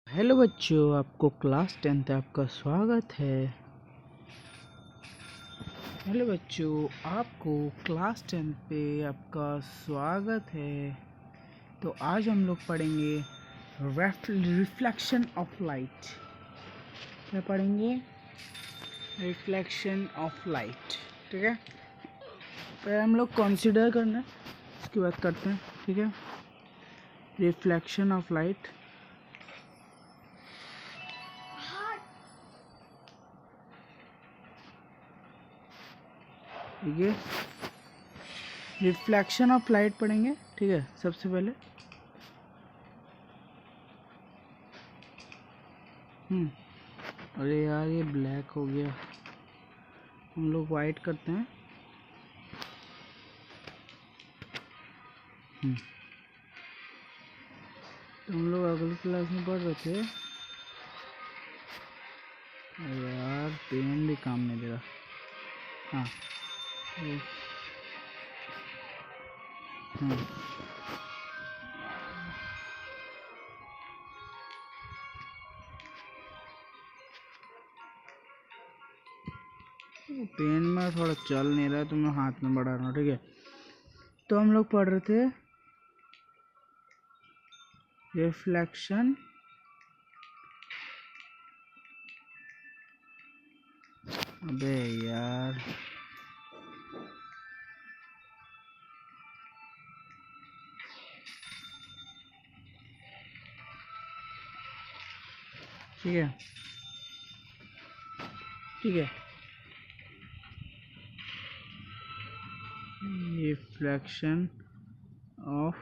Hello बच्चों, आपको class 10th आपका स्वागत है। हेलो बच्चों, आपको क्लास 10th पे आपका स्वागत है। तो आज हम लोग पढ़ेंगे रिफ्लेक्शन ऑफ लाइट। क्या पढ़ेंगे? Reflection of light. ठीक है, पहले हम लोग कंसीडर करना, उसकी बात करते हैं। ठीक है, रिफ्लेक्शन ऑफ लाइट। ठीक है, रिफ्लेक्शन ऑफ लाइट पढ़ेंगे। ठीक है, सबसे पहले अरे यार ये ब्लैक हो गया, हम लोग वाइट करते हैं। तो हम लोग अगली क्लास में पढ़ रहे थे। अरे यार पेन भी काम नहीं दे रहा। हाँ, हम्म पेन में थोड़ा चल नहीं रहा है तो मैं हाथ में बढ़ा रहा हूँ। ठीक है, तो हम लोग पढ़ रहे थे रिफ्लेक्शन अबे यार ठीक है, ठीक है, रिफ्लेक्शन ऑफ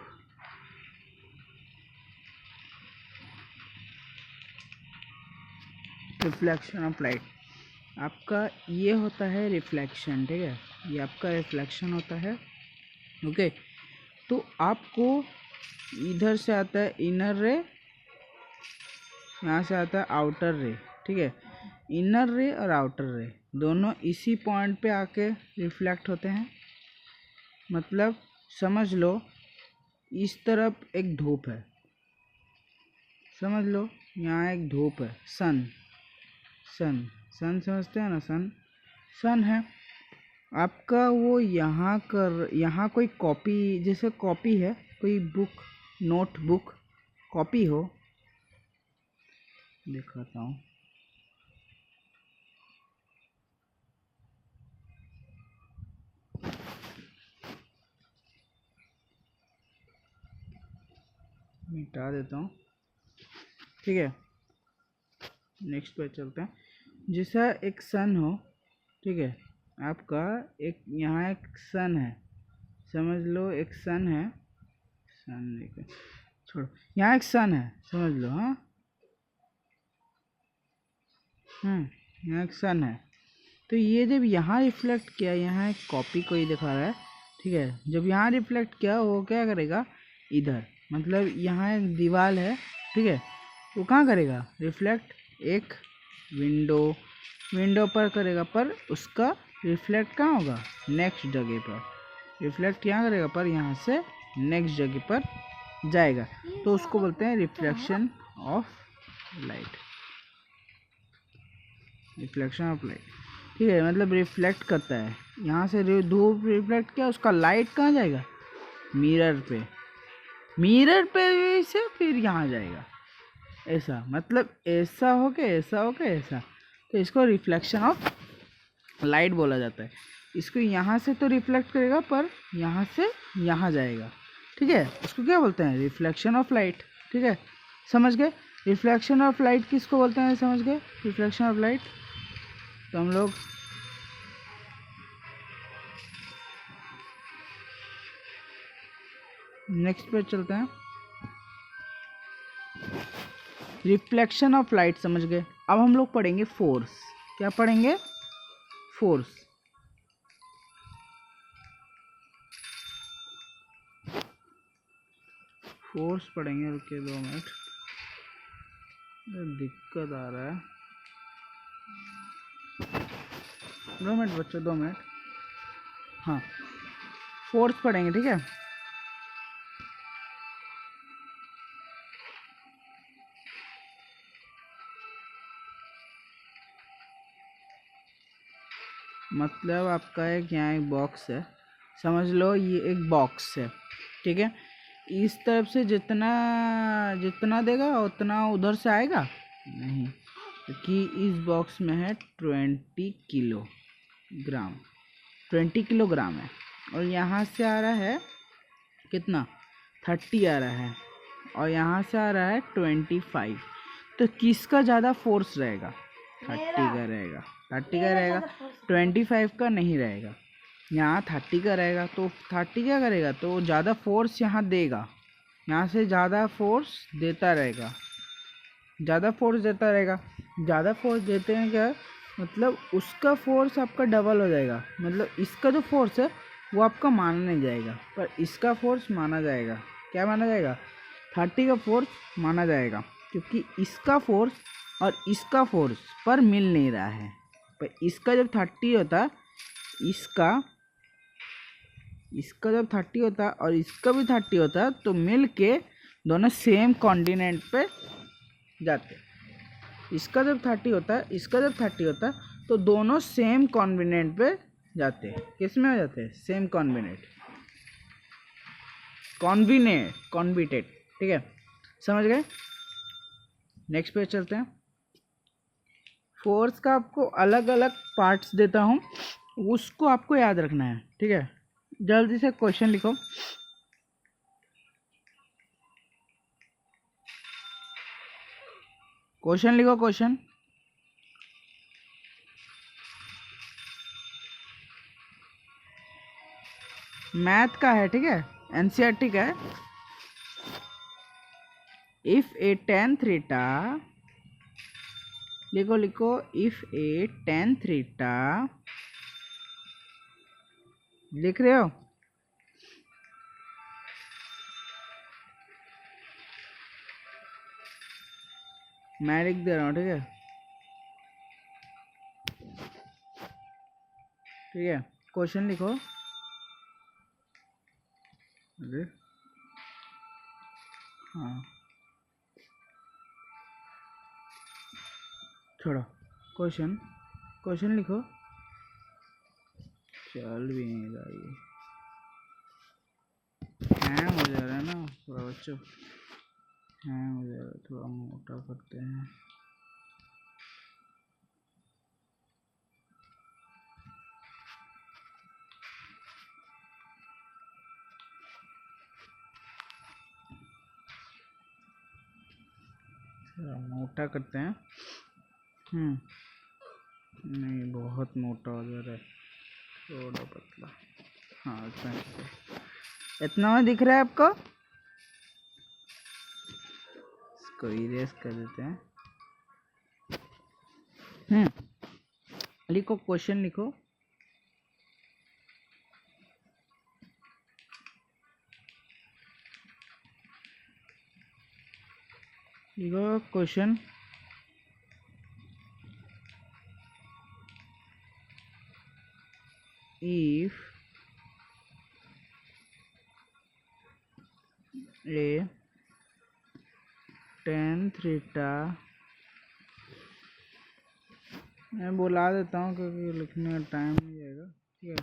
लाइट आपका ये होता है रिफ्लेक्शन। ठीक है, ये आपका रिफ्लेक्शन होता है। ओके, तो आपको इधर से आता है इनर रे, यहाँ से आता है आउटर रे। ठीक है, इनर रे और आउटर रे दोनों इसी पॉइंट पे आके रिफ्लेक्ट होते हैं। मतलब समझ लो इस तरफ एक धूप है, समझ लो यहाँ एक धूप है, सन सन सन समझते हैं ना, सन सन है आपका। वो यहाँ कोई कॉपी, जैसे कॉपी है, कोई बुक, नोटबुक कॉपी हो, दिखाता हूँ। मिटा देता हूँ। ठीक है, नेक्स्ट पे चलते हैं। जैसा एक सन हो, ठीक है, आपका एक यहाँ एक सन है, समझ लो एक सन है, सन छोड़ो, यहाँ एक सन है, समझ लो। हाँ, यहाँ एक सन है। तो ये जब यहाँ रिफ्लेक्ट किया, यहाँ एक कॉपी कोई दिखा रहा है। ठीक है, जब यहाँ रिफ्लेक्ट किया वो क्या करेगा, इधर, मतलब यहाँ एक दीवार है। ठीक है, वो कहाँ करेगा रिफ्लेक्ट, एक विंडो पर करेगा, पर उसका रिफ्लेक्ट कहाँ होगा, नेक्स्ट जगह पर रिफ्लेक्ट यहाँ करेगा, पर यहाँ से नेक्स्ट जगह पर जाएगा। तो उसको बोलते हैं reflection of light. Reflection of light, ठीक है, मतलब रिफ्लेक्ट करता है। यहाँ से धूप रिफ्लेक्ट किया, उसका लाइट कहाँ जाएगा, मिरर पे, मिरर पे से फिर यहाँ जाएगा, ऐसा, मतलब ऐसा हो के ऐसा हो के ऐसा। तो इसको रिफ्लेक्शन ऑफ लाइट बोला जाता है। इसको यहाँ से तो रिफ्लेक्ट करेगा, पर यहाँ से यहाँ जाएगा। ठीक है, उसको क्या बोलते हैं, रिफ्लेक्शन ऑफ लाइट। ठीक है, समझ गए रिफ्लेक्शन ऑफ लाइट किसको बोलते हैं, समझ गए रिफ्लेक्शन ऑफ लाइट। तो हम लोग नेक्स्ट पे चलते हैं। रिफ्लेक्शन ऑफ लाइट समझ गए। अब हम लोग पढ़ेंगे फोर्स। क्या पढ़ेंगे, फोर्स। फोर्स पढ़ेंगे, रुकिए 2 मिनट, दिक्कत आ रहा है। 2 मिनट बच्चों, 2 मिनट। हाँ, फोर्स पढ़ेंगे। ठीक है, मतलब आपका एक यहाँ एक बॉक्स है, समझ लो ये एक बॉक्स है, ठीक है। इस तरफ से जितना जितना देगा उतना उधर से आएगा नहीं, क्योंकि इस बॉक्स में है 20 किलोग्राम है, और यहाँ से आ रहा है कितना 30 आ रहा है, और यहाँ से आ रहा है 25। तो किसका ज़्यादा फोर्स रहेगा? 30 का रहेगा, 30 का रहेगा, 25 का नहीं रहेगा। यहाँ 30 का रहेगा तो 30 क्या करेगा, तो ज़्यादा फोर्स यहाँ देगा, यहाँ से ज़्यादा फोर्स देता रहेगा, ज़्यादा फोर्स देता रहेगा। ज़्यादा फोर्स देते हैं क्या, मतलब उसका फोर्स आपका डबल हो जाएगा, मतलब इसका जो फोर्स है वो आपका माना नहीं जाएगा, पर इसका फोर्स माना जाएगा। क्या माना जाएगा? 30 का फोर्स माना जाएगा, क्योंकि इसका फोर्स और इसका फोर्स पर मिल नहीं रहा है। पर इसका जब 30 होता, इसका जब 30 होता और इसका भी 30 होता, तो मिल के दोनों सेम कॉन्टिनेंट पे जाते। इसका जब 30 होता है, इसका जब 30 होता है, तो दोनों सेम कॉन्टिनेंट पे जाते हैं। किस में हो जाते हैं? सेम कॉन्बिनेट, ठीक है, समझ गए। नेक्स्ट पे चलते हैं। फोर्स का आपको अलग अलग पार्ट्स देता हूँ, उसको आपको याद रखना है, ठीक है। जल्दी से क्वेश्चन लिखो। क्वेश्चन मैथ का है, ठीक है, एनसीईआरटी का है। इफ ए tan थीटा, लिखो, इफ ए tan थीटा, लिख रहे हो? मैं लिख दे रहा हूँ, ठीक है, ठीक है। क्वेश्चन लिखो। अरे हाँ, छोड़ो, क्वेश्चन लिखो। चल भी नहीं रहा ये, हैंग हो जा रहा है ना थोड़ा बच्चों, हैंग हो जा रहा है, थोड़ा मोटा करते हैं। थोड़ा मोटा करते हैं। नहीं, बहुत मोटा हो जा रहा है, थोड़ा पतला। हाँ, इतना में दिख रहा है आपको? इसको इरेज कर देते हैं। लिखो, क्वेश्चन लिखो। लिखो question. If a tan theta, मैं बुला देता हूँ क्योंकि लिखने का टाइम नहीं जाएगा, ठीक है,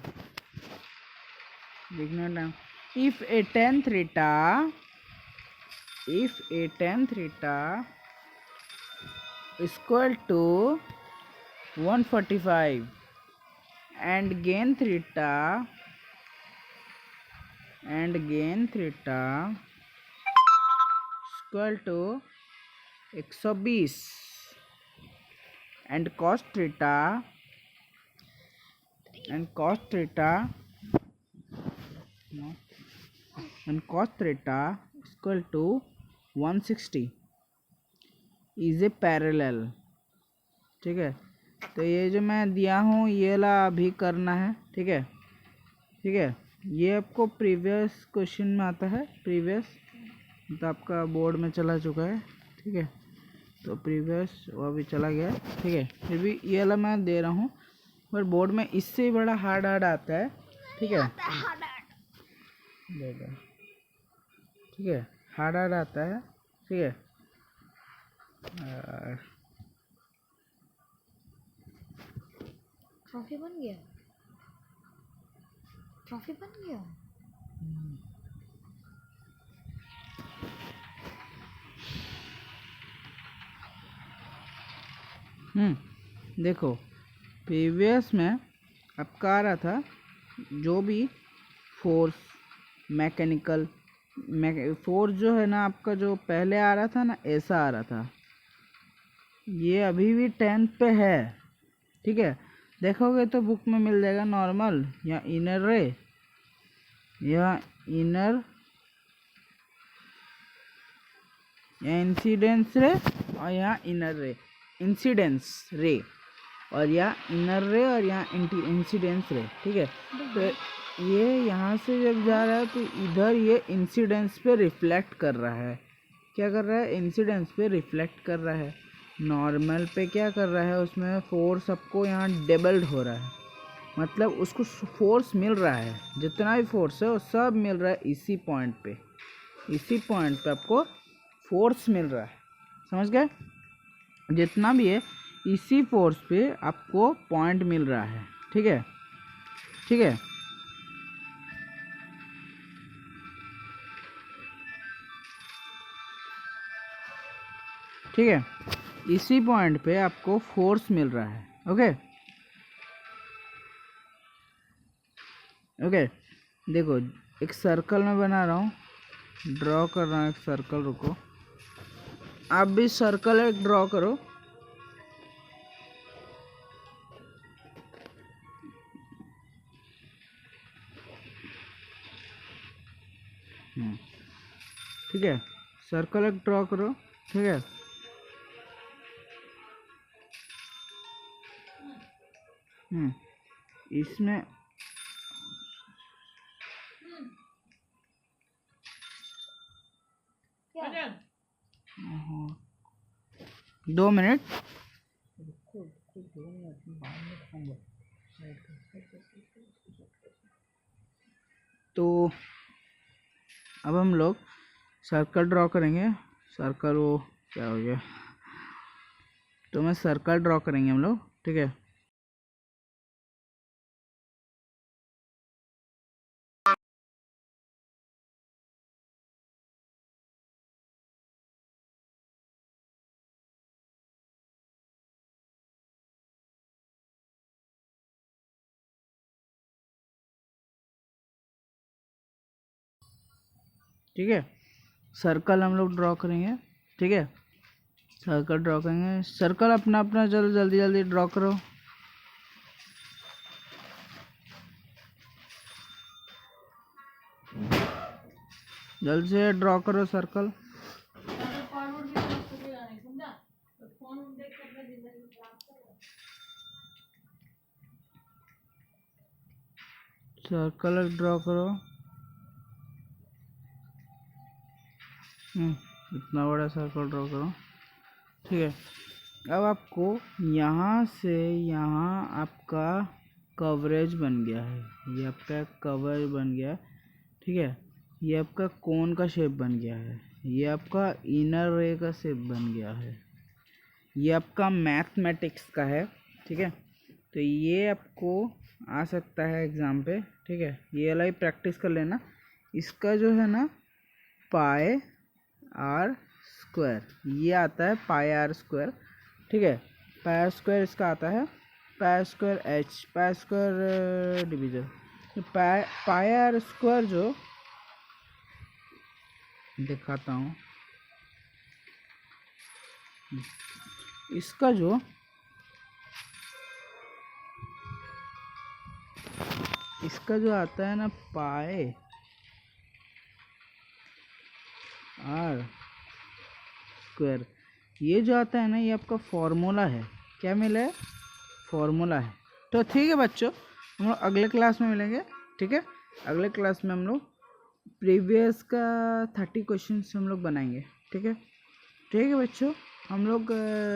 लिखने का time. If a tan theta equal to 145 and gain theta equal to 120 and cos theta equal to 160 is a parallel, ठीक है। तो ये जो मैं दिया हूँ ये ला अभी करना है, ठीक है, ये आपको प्रीवियस क्वेश्चन में आता है, प्रीवियस तो आपका बोर्ड में चला चुका है, ठीक है, तो प्रीवियस वो अभी चला गया, ठीक है। फिर भी ये वाला मैं दे रहा हूँ, पर बोर्ड में इससे बड़ा हार्ड आता है, ठीक है, ठीक है, हार्ड आता है, ठीक है। काफी बन गया। काफी बन गया। देखो प्रीवियस में आपका आ रहा था जो भी फोर्स मैकेनिकल फोर्स जो है ना आपका, जो पहले आ रहा था ना ऐसा आ रहा था, ये अभी भी 10th पे है। ठीक है, देखोगे तो बुक में मिल जाएगा नॉर्मल या इनर रे या इनर या इंसिडेंस रे और यहाँ इनर रे इंसिडेंस रे और या इनर रे और यहाँ इंसिडेंस रे। ठीक है, तो ये यहाँ से जब जा रहा है तो इधर ये इंसिडेंस पे रिफ्लेक्ट कर रहा है। क्या कर रहा है? इंसिडेंस पे रिफ्लेक्ट कर रहा है। नॉर्मल पे क्या कर रहा है? उसमें फोर्स सबको यहाँ डबल्ड हो रहा है, मतलब उसको फोर्स मिल रहा है, जितना भी फोर्स है वो सब मिल रहा है इसी पॉइंट पे। इसी पॉइंट पे आपको फोर्स मिल रहा है, समझ गए? जितना भी है इसी फोर्स पे आपको पॉइंट मिल रहा है। ठीक है, ठीक है, ठीक है, इसी पॉइंट पे आपको फोर्स मिल रहा है। ओके ओके, देखो एक सर्कल में बना रहा हूँ, ड्रॉ कर रहा हूँ एक सर्कल। रुको, आप भी सर्कल एक ड्रॉ करो। ठीक है, सर्कल एक ड्रॉ करो। ठीक है, इसमें क्या? 2 मिनट। तो अब हम लोग सर्कल ड्रॉ करेंगे। सर्कल वो क्या हो गया, तो मैं सर्कल ड्रॉ करेंगे हम लोग। ठीक है, ठीक है, सर्कल हम लोग ड्रॉ करेंगे। ठीक है, सर्कल ड्रॉ करेंगे। सर्कल अपना अपना चलो जल्दी जल्दी ड्रॉ करो। जल्दी से ड्रॉ करो सर्कल। सर्कल ड्रॉ करो। इतना बड़ा सर्कल ड्रॉ करो। ठीक है, अब आपको यहाँ से यहाँ आपका कवरेज बन गया है। ये आपका कवरेज बन गया। ठीक है, ये आपका कोन का शेप बन गया है। ये आपका इनर रे का शेप बन गया है। ये आपका मैथमेटिक्स का है। ठीक है, तो ये आपको आ सकता है एग्ज़ाम पे। ठीक है, ये वाला ही प्रैक्टिस कर लेना। इसका जो है ना पाई आर स्क्वायर, ये आता है पाई आर स्क्वायर। ठीक है, पाई आर स्क्वायर इसका आता है pi square H, pi square division. तो पाई आर स्क्वायर जो दिखाता हूँ, इसका जो आता है ना पाई आर स्क्वायर, ये जो आता है ना ये आपका फॉर्मूला है। क्या मिला है? फॉर्मूला है। तो ठीक है बच्चों, हम लोग अगले क्लास में मिलेंगे। ठीक है, अगले क्लास में हम लोग प्रीवियस का 30 क्वेश्चन हम लोग बनाएंगे। ठीक है, ठीक है बच्चों, हम लोग